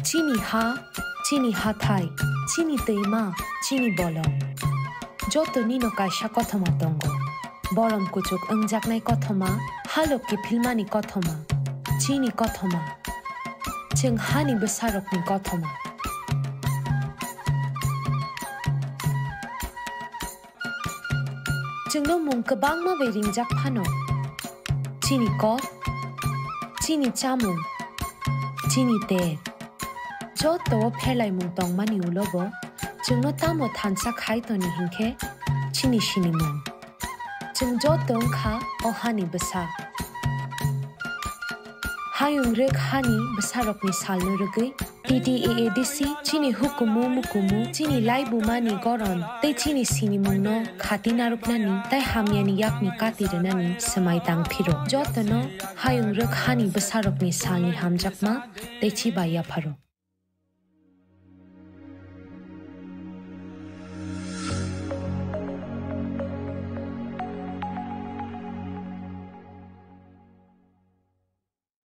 Chini ha thai, chini teima, chini bolong. Joto nino kaisha kothoma tongo. Borom kuchuk engjak nai kothoma, halok ki Palaimani kothoma. Chini kothoma. Cheng hani besarok ni kothoma. Cheng no mung kebang ma wering jak pano. Chini kot, chini chamung, chini te. Joto pelai mung tong mani ulobo, cheng no tamo tansa khai to ni hinke, chini shini mung. Cheng joto ngka o hani besa. Hayung rek hani besarok ni salno regui, TTAADC chini hukumu mukumu chini laibu mani goron te chini sini mung no khati naruk nani tai hamyani yakni katiranani samai tang phiro. Joto no hayung rek hani besarok ni salni hamjakma te chi ba yapharkha.